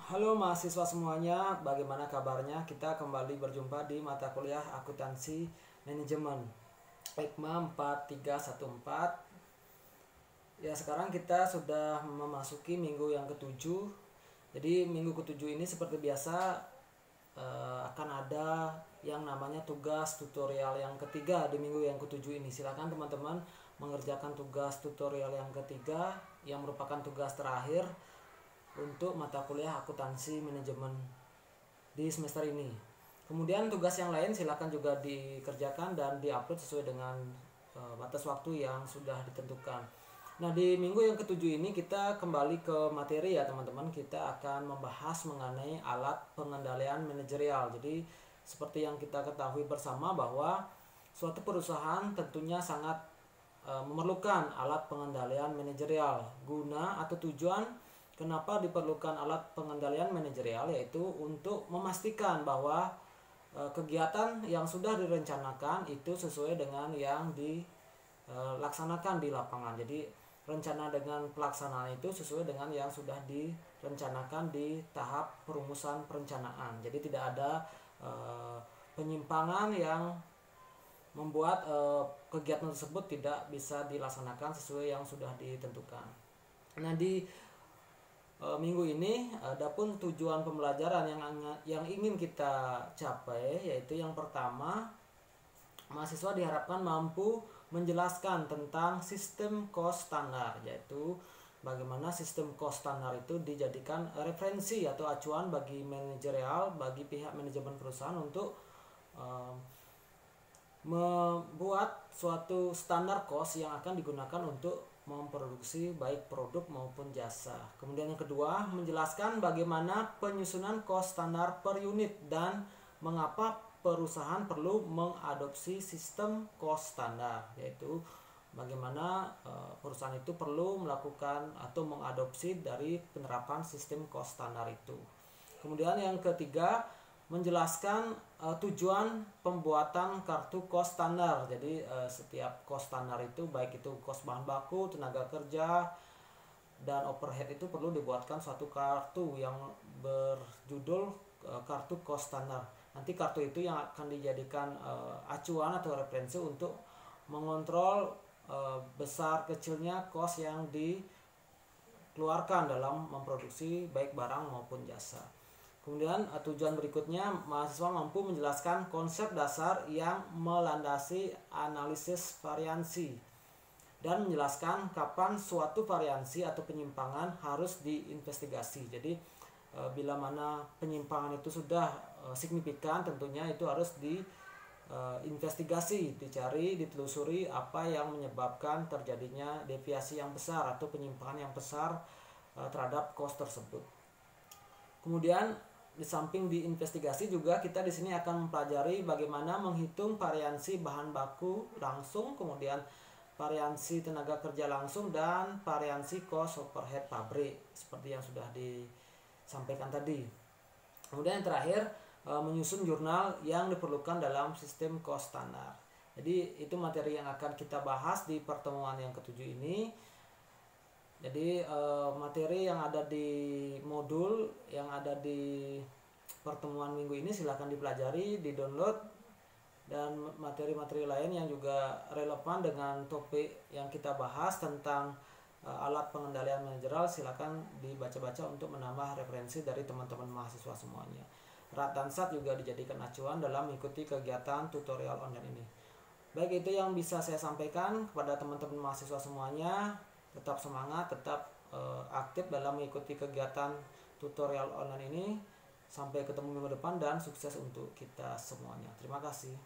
Halo mahasiswa semuanya, bagaimana kabarnya? Kita kembali berjumpa di mata kuliah Akuntansi Manajemen IKMA 4314. Ya, sekarang kita sudah memasuki minggu yang ketujuh. Jadi minggu ketujuh ini seperti biasa akan ada yang namanya tugas tutorial yang ketiga di minggu yang ketujuh ini. Silakan teman-teman mengerjakan tugas tutorial yang ketiga yang merupakan tugas terakhir untuk mata kuliah akuntansi manajemen di semester ini. Kemudian tugas yang lain silakan juga dikerjakan dan diupload sesuai dengan batas waktu yang sudah ditentukan. Nah, di minggu yang ketujuh ini kita kembali ke materi ya teman-teman. Kita akan membahas mengenai alat pengendalian manajerial. Jadi seperti yang kita ketahui bersama bahwa suatu perusahaan tentunya sangat memerlukan alat pengendalian manajerial guna atau tujuan kenapa diperlukan alat pengendalian manajerial, yaitu untuk memastikan bahwa kegiatan yang sudah direncanakan itu sesuai dengan yang dilaksanakan di lapangan. Jadi rencana dengan pelaksanaan itu sesuai dengan yang sudah direncanakan di tahap perumusan perencanaan. Jadi tidak ada penyimpangan yang membuat kegiatan tersebut tidak bisa dilaksanakan sesuai yang sudah ditentukan. Nah, di minggu ini adapun tujuan pembelajaran yang ingin kita capai, yaitu yang pertama, mahasiswa diharapkan mampu menjelaskan tentang sistem cost standar, yaitu bagaimana sistem cost standar itu dijadikan referensi atau acuan bagi manajerial, bagi pihak manajemen perusahaan untuk membuat suatu standar cost yang akan digunakan untuk memproduksi baik produk maupun jasa. Kemudian yang kedua, menjelaskan bagaimana penyusunan cost standar per unit dan mengapa perusahaan perlu mengadopsi sistem cost standar, yaitu bagaimana perusahaan itu perlu melakukan atau mengadopsi dari penerapan sistem cost standar itu. Kemudian yang ketiga, menjelaskan tujuan pembuatan kartu cost standar. Jadi setiap cost standar itu baik itu cost bahan baku, tenaga kerja, dan overhead itu perlu dibuatkan suatu kartu yang berjudul kartu cost standar. Nanti kartu itu yang akan dijadikan acuan atau referensi untuk mengontrol besar kecilnya cost yang dikeluarkan dalam memproduksi baik barang maupun jasa. Kemudian tujuan berikutnya, mahasiswa mampu menjelaskan konsep dasar yang melandasi analisis variansi dan menjelaskan kapan suatu variansi atau penyimpangan harus diinvestigasi. Jadi bila mana penyimpangan itu sudah signifikan, tentunya itu harus diinvestigasi, dicari, ditelusuri apa yang menyebabkan terjadinya deviasi yang besar atau penyimpangan yang besar terhadap cost tersebut. Kemudian di samping diinvestigasi juga kita di sini akan mempelajari bagaimana menghitung variansi bahan baku langsung, kemudian variansi tenaga kerja langsung, dan variansi cost overhead pabrik seperti yang sudah disampaikan tadi. Kemudian yang terakhir, menyusun jurnal yang diperlukan dalam sistem cost standar. Jadi itu materi yang akan kita bahas di pertemuan yang ketujuh ini. Jadi materi yang ada di modul yang ada di pertemuan minggu ini silahkan dipelajari, di-download, dan materi-materi lain yang juga relevan dengan topik yang kita bahas tentang alat pengendalian manajerial silahkan dibaca-baca untuk menambah referensi dari teman-teman mahasiswa semuanya. Rat dan Sat juga dijadikan acuan dalam mengikuti kegiatan tutorial online ini. Baik, itu yang bisa saya sampaikan kepada teman-teman mahasiswa semuanya. Tetap semangat, tetap aktif dalam mengikuti kegiatan tutorial online ini. Sampai ketemu minggu depan dan sukses untuk kita semuanya. Terima kasih.